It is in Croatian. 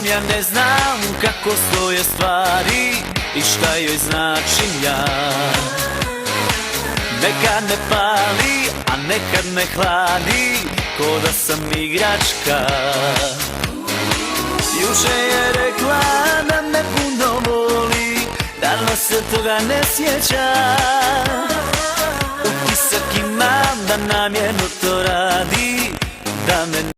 njom ja ne znam kako stoje stvari i šta joj značim ja. Nekad me pali, a nekad me hladi, ko da sam igračka. Juče je rekla da me puno voli, danas se toga ne sjeća. Utisak imam da namjerno to radi, da me